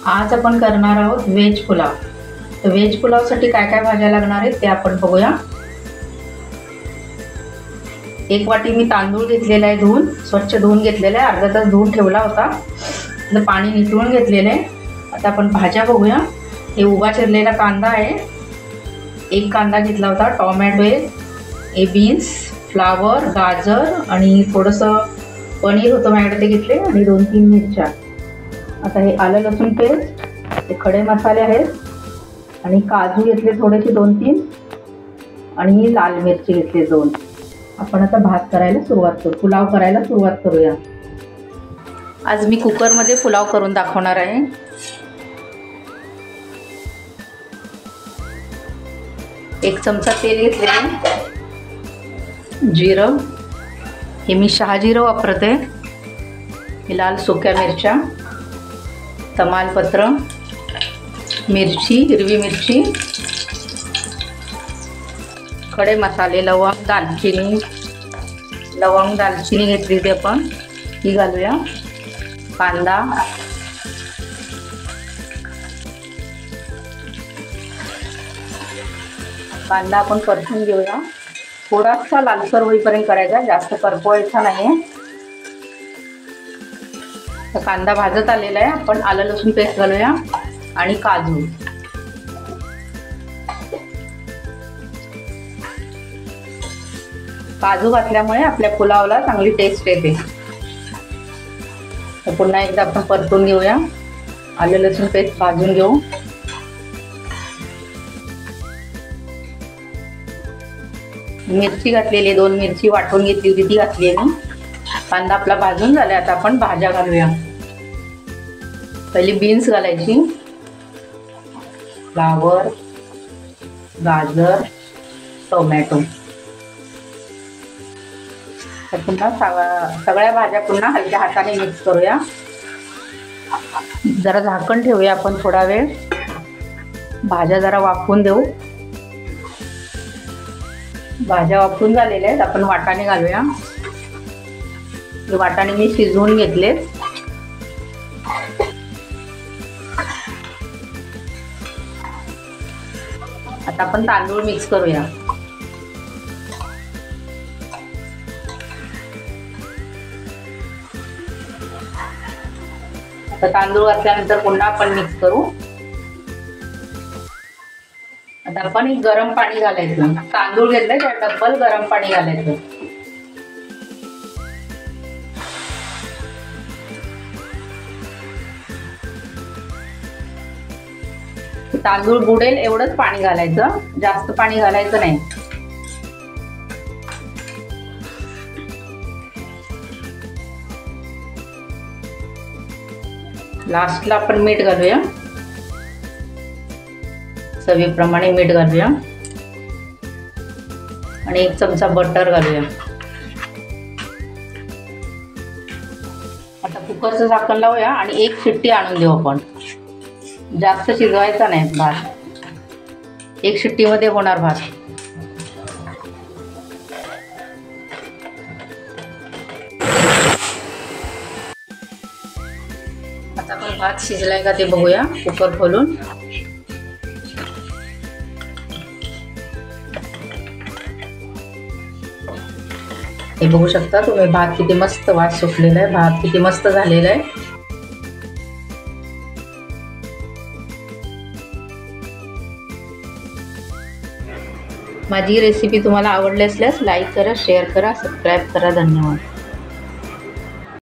आज आपण करणार आहोत व्हेज पुलाव। तर व्हेज पुलावसाठी काय काय भाज्या लागणार आहेत ते आपण बघूया। एक वाटी मी तांदूळ घेतलेला आहे, स्वच्छ धुवून घेतलेला आहे, अर्धा तास धुवून ठेवला होता, तर पाणी निथळून घेतलेले आहे। आता आपण भाज्या बघूया। हे उभा चिरलेला कांदा आहे, एक कांदा घेतला होता, टोमॅटो आहे, बीन्स, फ्लावर, गाजर आणि थोडंसं पनीर होतं माझ्याकडे ते घेतले आणि 2-3 मिरच्या। आता हे आलं लसूण पेस्ट, हे खडे मसाले आहेत आणि काजू घेतले थोडेसे 2-3 आणि लाल मिरची घेतले 2। आपण आता भात करायला सुरुवात करू, पुलाव करायला सुरुवात करूया। आज मी कुकरमध्ये पुलाव करून दाखवणार आहे। एक चमचा तेल घेतले, जिरं, हे मी शहाजिरं वापरते, हे लाल सुक्या मिरच्या, तमालपत्र, मिरची, हिरवी मिरची, खडे मसाले, लवंग, दालचिनी घेतली होती आपण, ही घालूया। कांदा आपण परतून घेऊया, थोडासा लालसर होईपर्यंत करायचा, जास्त करपवायचा नाही। तर कांदा भाजत आलेला आहे, आपण आलं लसूण पेस्ट घालूया आणि काजू। काजू घातल्यामुळे आपल्या पुलावला चांगली टेस्ट येते। तर पुन्हा एकदा आपण परतून घेऊया, आलं लसूण पेस्ट भाजून घेऊ। मिरची घातलेली, 2 मिरची वाटून घेतली होती ती घातली मी। कांदा आपला भाजून झाला, आता आपण भाज्या घालूया। पहिली बीन्स घालायची, फ्लावर, गाजर, टोमॅटो। तर पुन्हा सगळ्या भाज्या पुन्हा हलक्या हाताने मिक्स करूया। जरा झाकण ठेवूया आपण थोडा वेळ, भाज्या जरा वाफवून देऊ। भाज्या वाफवून झालेल्या आहेत, आपण वाटाणे घालूया। वाटाणे मी शिजवून घेतले। आता आपण तांदूळ मिक्स करूया। आता तांदूळ घातल्यानंतर पुन्हा आपण मिक्स करू। आता आपण एक गरम पाणी घालायचं, तांदूळ घेतले त्या डबल गरम पाणी घालायचं। तांदूळ बुडेल एवढंच पाणी घालायचं, जास्त पाणी घालायचं नाही। लास्टला आपण मीठ घालूया, चवीप्रमाणे मीठ घालूया आणि 1 चमचा बटर घालूया। आता कुकरचं झाकण लावूया आणि 1 शिट्टी आणून देऊ आपण, जास्त शिजवायचा नाही भात, 1 शिट्टीमध्ये होणार भात। आता आपण भात शिजलाय का ते बघूया कुकर खोलून। हे बघू शकता तुम्ही, भात किती मस्त वास सुटलेला आहे, भात किती मस्त झालेला आहे। माझी रेसिपी तुम्हाला आवडली असल्यास लाईक करा, शेअर करा, सबस्क्राईब करा। धन्यवाद।